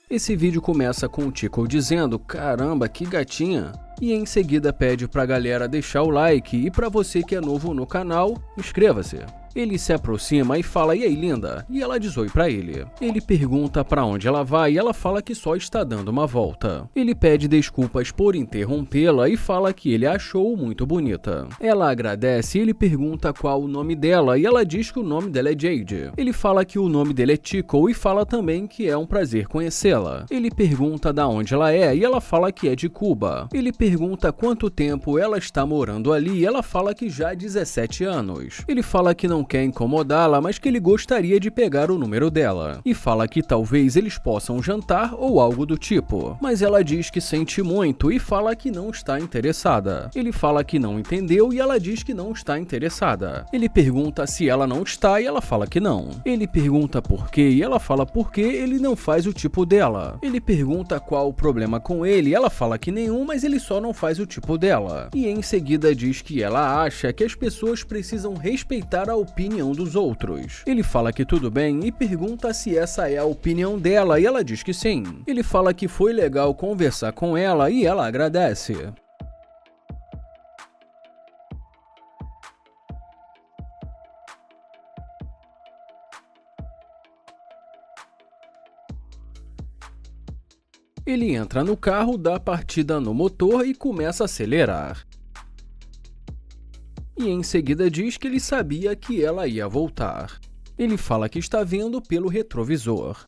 Esse vídeo começa com o Tico dizendo "Caramba, que gatinha!" e em seguida pede pra galera deixar o like e pra você que é novo no canal, inscreva-se. Ele se aproxima e fala "E aí, linda?" e ela diz oi pra ele. Ele pergunta pra onde ela vai e ela fala que só está dando uma volta. Ele pede desculpas por interrompê-la e fala que ele a achou muito bonita. Ela agradece e ele pergunta qual o nome dela e ela diz que o nome dela é Jade. Ele fala que o nome dele é Tico e fala também que é um prazer conhecê-la. Ele pergunta da onde ela é e ela fala que é de Cuba. Ele pergunta quanto tempo ela está morando ali e ela fala que já há 17 anos. Ele fala que não quer incomodá-la, mas que ele gostaria de pegar o número dela. E fala que talvez eles possam jantar ou algo do tipo. Mas ela diz que sente muito e fala que não está interessada. Ele fala que não entendeu e ela diz que não está interessada. Ele pergunta se ela não está e ela fala que não. Ele pergunta por quê e ela fala porque ele não faz o tipo dela. Ele pergunta qual o problema com ele e ela fala que nenhum, mas ele só não faz o tipo dela. E em seguida diz que ela acha que as pessoas precisam respeitar a opinião dos outros. Ele fala que tudo bem e pergunta se essa é a opinião dela e ela diz que sim. Ele fala que foi legal conversar com ela e ela agradece. Ele entra no carro, dá partida no motor e começa a acelerar. E em seguida diz que ele sabia que ela ia voltar. Ele fala que está vendo pelo retrovisor.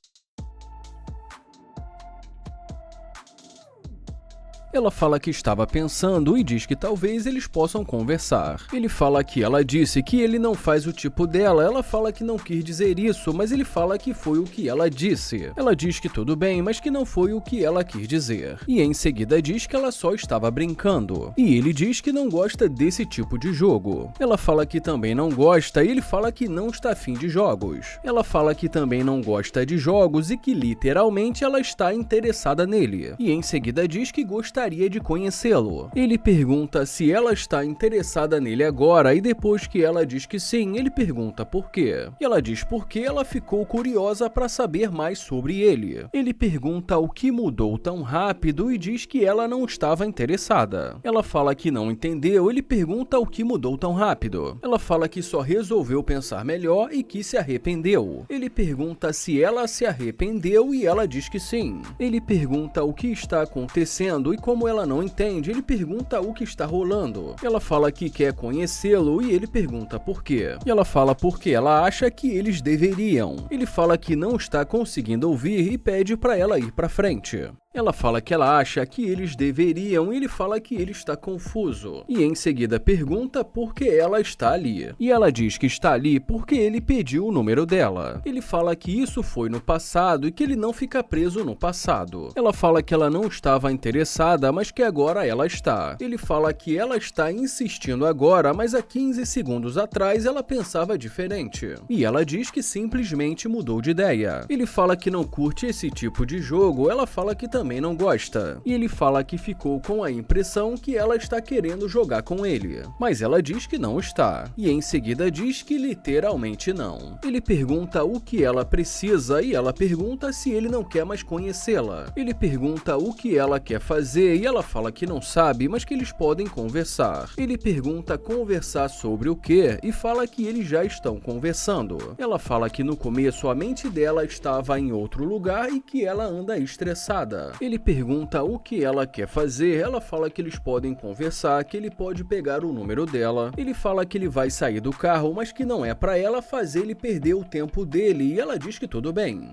Ela fala que estava pensando e diz que talvez eles possam conversar. Ele fala que ela disse que ele não faz o tipo dela, ela fala que não quis dizer isso, mas ele fala que foi o que ela disse. Ela diz que tudo bem, mas que não foi o que ela quis dizer. E em seguida diz que ela só estava brincando. E ele diz que não gosta desse tipo de jogo. Ela fala que também não gosta e ele fala que não está afim de jogos. Ela fala que também não gosta de jogos e que literalmente ela está interessada nele. E em seguida diz que gostaria de conhecê-lo. Ele pergunta se ela está interessada nele agora e depois que ela diz que sim, ele pergunta por quê. E ela diz porque ela ficou curiosa para saber mais sobre ele. Ele pergunta o que mudou tão rápido e diz que ela não estava interessada. Ela fala que não entendeu, ele pergunta o que mudou tão rápido. Ela fala que só resolveu pensar melhor e que se arrependeu. Ele pergunta se ela se arrependeu e ela diz que sim. Ele pergunta o que está acontecendo e como ela não entende, ele pergunta o que está rolando. Ela fala que quer conhecê-lo e ele pergunta por quê. E ela fala porque ela acha que eles deveriam. Ele fala que não está conseguindo ouvir e pede para ela ir para frente. Ela fala que ela acha que eles deveriam e ele fala que ele está confuso. E em seguida pergunta por que ela está ali. E ela diz que está ali porque ele pediu o número dela. Ele fala que isso foi no passado e que ele não fica preso no passado. Ela fala que ela não estava interessada, mas que agora ela está. Ele fala que ela está insistindo agora, mas há 15 segundos atrás ela pensava diferente. E ela diz que simplesmente mudou de ideia. Ele fala que não curte esse tipo de jogo, ela fala que também não gosta. E ele fala que ficou com a impressão que ela está querendo jogar com ele. Mas ela diz que não está. E em seguida diz que literalmente não. Ele pergunta o que ela precisa e ela pergunta se ele não quer mais conhecê-la. Ele pergunta o que ela quer fazer e ela fala que não sabe, mas que eles podem conversar. Ele pergunta conversar sobre o quê e fala que eles já estão conversando. Ela fala que no começo a mente dela estava em outro lugar e que ela anda estressada. Ele pergunta o que ela quer fazer, ela fala que eles podem conversar, que ele pode pegar o número dela. Ele fala que ele vai sair do carro, mas que não é pra ela fazer ele perder o tempo dele e ela diz que tudo bem.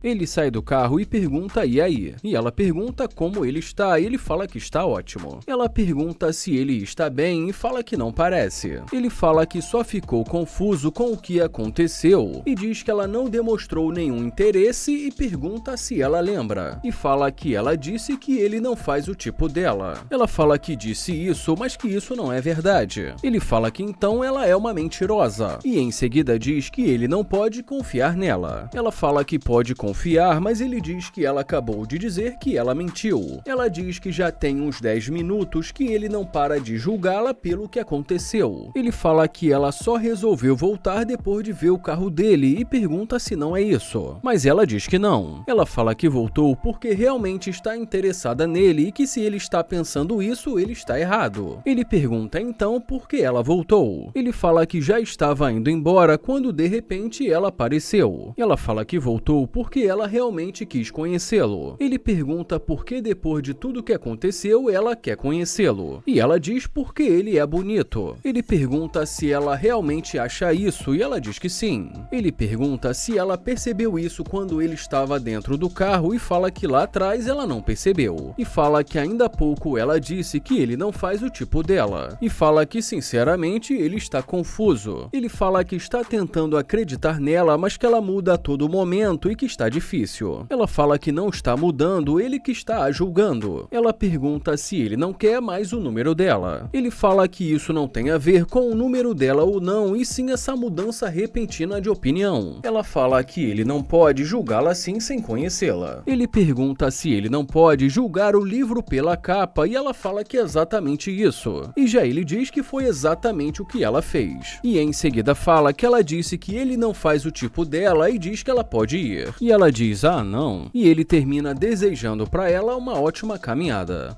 Ele sai do carro e pergunta "e aí?" E ela pergunta como ele está e ele fala que está ótimo. Ela pergunta se ele está bem e fala que não parece. Ele fala que só ficou confuso com o que aconteceu e diz que ela não demonstrou nenhum interesse e pergunta se ela lembra. E fala que ela disse que ele não faz o tipo dela. Ela fala que disse isso, mas que isso não é verdade. Ele fala que então ela é uma mentirosa. E em seguida diz que ele não pode confiar nela. Ela fala que pode confiar confiar, mas ele diz que ela acabou de dizer que ela mentiu. Ela diz que já tem uns 10 minutos que ele não para de julgá-la pelo que aconteceu. Ele fala que ela só resolveu voltar depois de ver o carro dele e pergunta se não é isso. Mas ela diz que não. Ela fala que voltou porque realmente está interessada nele e que se ele está pensando isso, ele está errado. Ele pergunta então por que ela voltou. Ele fala que já estava indo embora quando de repente ela apareceu. Ela fala que voltou porque ela realmente quis conhecê-lo. Ele pergunta por que depois de tudo que aconteceu ela quer conhecê-lo. E ela diz porque ele é bonito. Ele pergunta se ela realmente acha isso e ela diz que sim. Ele pergunta se ela percebeu isso quando ele estava dentro do carro e fala que lá atrás ela não percebeu. E fala que ainda há pouco ela disse que ele não faz o tipo dela. E fala que sinceramente ele está confuso. Ele fala que está tentando acreditar nela, mas que ela muda a todo momento e que está difícil. Ela fala que não está mudando, ele que está a julgando. Ela pergunta se ele não quer mais o número dela. Ele fala que isso não tem a ver com o número dela ou não, e sim essa mudança repentina de opinião. Ela fala que ele não pode julgá-la assim sem conhecê-la. Ele pergunta se ele não pode julgar o livro pela capa e ela fala que é exatamente isso. E já ele diz que foi exatamente o que ela fez. E em seguida fala que ela disse que ele não faz o tipo dela e diz que ela pode ir. E ela diz, ah não. E ele termina desejando para ela uma ótima caminhada.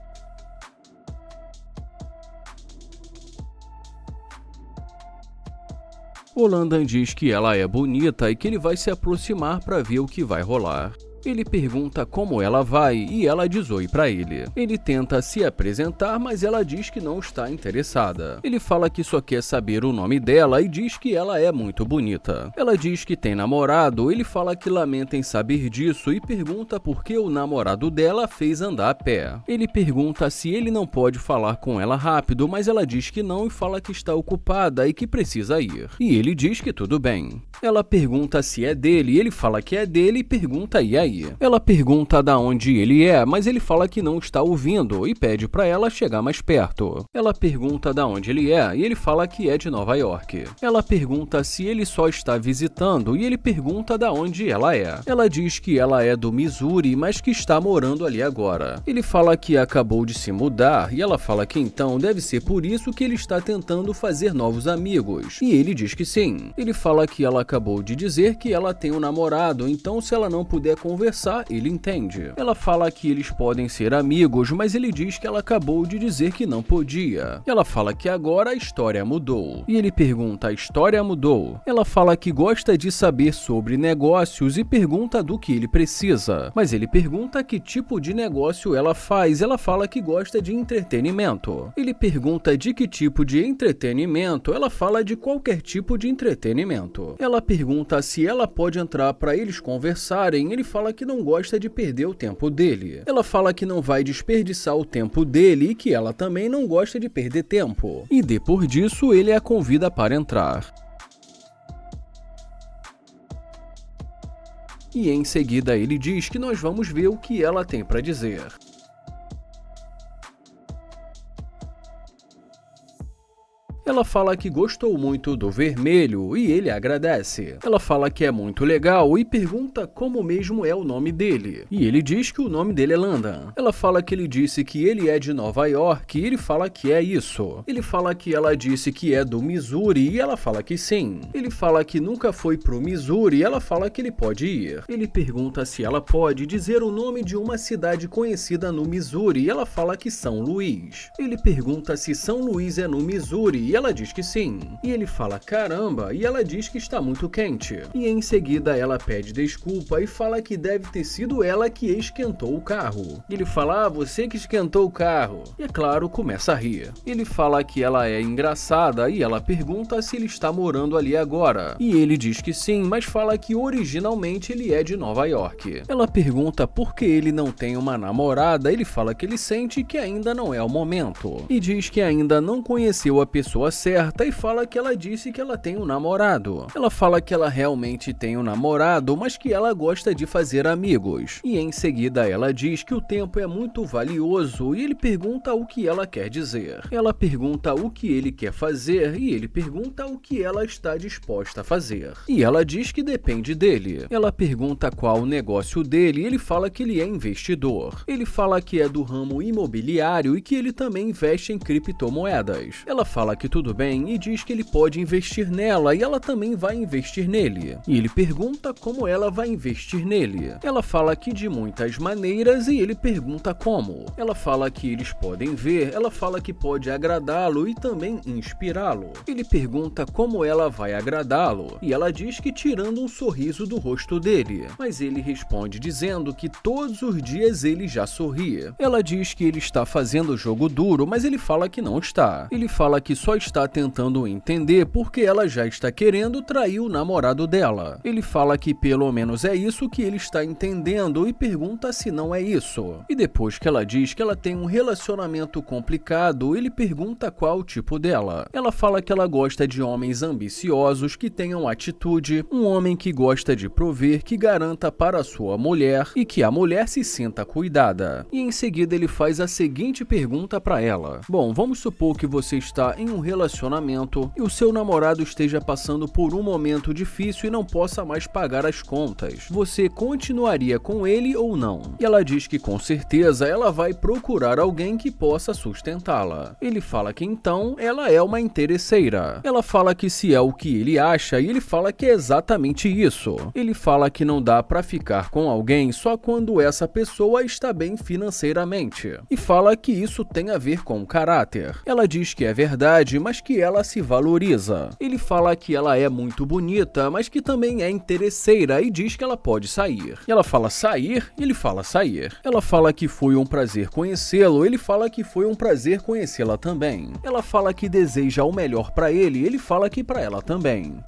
O Landon diz que ela é bonita e que ele vai se aproximar para ver o que vai rolar. Ele pergunta como ela vai e ela diz oi pra ele. Ele tenta se apresentar, mas ela diz que não está interessada. Ele fala que só quer saber o nome dela e diz que ela é muito bonita. Ela diz que tem namorado, ele fala que lamenta em saber disso e pergunta por que o namorado dela fez andar a pé. Ele pergunta se ele não pode falar com ela rápido, mas ela diz que não e fala que está ocupada e que precisa ir. E ele diz que tudo bem. Ela pergunta se é dele, ele fala que é dele e pergunta e aí. Ela pergunta da onde ele é, mas ele fala que não está ouvindo e pede para ela chegar mais perto. Ela pergunta da onde ele é e ele fala que é de Nova York. Ela pergunta se ele só está visitando e ele pergunta da onde ela é. Ela diz que ela é do Missouri, mas que está morando ali agora. Ele fala que acabou de se mudar e ela fala que então deve ser por isso que ele está tentando fazer novos amigos. E ele diz que sim. Ele fala que ela acabou de dizer que ela tem um namorado, então se ela não puder conversar, ele entende. Ela fala que eles podem ser amigos, mas ele diz que ela acabou de dizer que não podia. Ela fala que agora a história mudou. E ele pergunta, a história mudou? Ela fala que gosta de saber sobre negócios e pergunta do que ele precisa. Mas ele pergunta que tipo de negócio ela faz. Ela fala que gosta de entretenimento. Ele pergunta de que tipo de entretenimento. Ela fala de qualquer tipo de entretenimento. Ela pergunta se ela pode entrar para eles conversarem. Ele fala que não gosta de perder o tempo dele. Ela fala que não vai desperdiçar o tempo dele e que ela também não gosta de perder tempo. E depois disso, ele a convida para entrar. E em seguida ele diz que nós vamos ver o que ela tem para dizer. Ela fala que gostou muito do vermelho e ele agradece. Ela fala que é muito legal e pergunta como mesmo é o nome dele. E ele diz que o nome dele é Landon. Ela fala que ele disse que ele é de Nova York e ele fala que é isso. Ele fala que ela disse que é do Missouri e ela fala que sim. Ele fala que nunca foi pro Missouri e ela fala que ele pode ir. Ele pergunta se ela pode dizer o nome de uma cidade conhecida no Missouri e ela fala que São Luís. Ele pergunta se São Luís é no Missouri e ela diz que sim. E ele fala caramba e ela diz que está muito quente. E em seguida ela pede desculpa e fala que deve ter sido ela que esquentou o carro. Ele fala, você que esquentou o carro. E é claro, começa a rir. Ele fala que ela é engraçada e ela pergunta se ele está morando ali agora. E ele diz que sim, mas fala que originalmente ele é de Nova York. Ela pergunta por que ele não tem uma namorada, ele fala que ele sente que ainda não é o momento. E diz que ainda não conheceu a pessoa certa e fala que ela disse que ela tem um namorado. Ela fala que ela realmente tem um namorado, mas que ela gosta de fazer amigos. E em seguida ela diz que o tempo é muito valioso e ele pergunta o que ela quer dizer. Ela pergunta o que ele quer fazer e ele pergunta o que ela está disposta a fazer. E ela diz que depende dele. Ela pergunta qual o negócio dele e ele fala que ele é investidor. Ele fala que é do ramo imobiliário e que ele também investe em criptomoedas. Ela fala que tudo bem e diz que ele pode investir nela e ela também vai investir nele. E ele pergunta como ela vai investir nele. Ela fala que de muitas maneiras e ele pergunta como. Ela fala que eles podem ver, ela fala que pode agradá-lo e também inspirá-lo. Ele pergunta como ela vai agradá-lo e ela diz que tirando um sorriso do rosto dele, mas ele responde dizendo que todos os dias ele já sorri. Ela diz que ele está fazendo jogo duro, mas ele fala que não está. Ele fala que só está tentando entender porque ela já está querendo trair o namorado dela. Ele fala que pelo menos é isso que ele está entendendo e pergunta se não é isso. E depois que ela diz que ela tem um relacionamento complicado, ele pergunta qual o tipo dela. Ela fala que ela gosta de homens ambiciosos, que tenham atitude, um homem que gosta de prover, que garanta para sua mulher e que a mulher se sinta cuidada. E em seguida ele faz a seguinte pergunta para ela: bom, vamos supor que você está em um relacionamento e o seu namorado esteja passando por um momento difícil e não possa mais pagar as contas. Você continuaria com ele ou não? E ela diz que com certeza ela vai procurar alguém que possa sustentá-la. Ele fala que então ela é uma interesseira. Ela fala que se é o que ele acha e ele fala que é exatamente isso. Ele fala que não dá para ficar com alguém só quando essa pessoa está bem financeiramente. E fala que isso tem a ver com caráter. Ela diz que é verdade, mas que ela se valoriza. Ele fala que ela é muito bonita, mas que também é interesseira e diz que ela pode sair. E ela fala sair, e ele fala sair. Ela fala que foi um prazer conhecê-lo, ele fala que foi um prazer conhecê-la também. Ela fala que deseja o melhor para ele, ele fala que para ela também.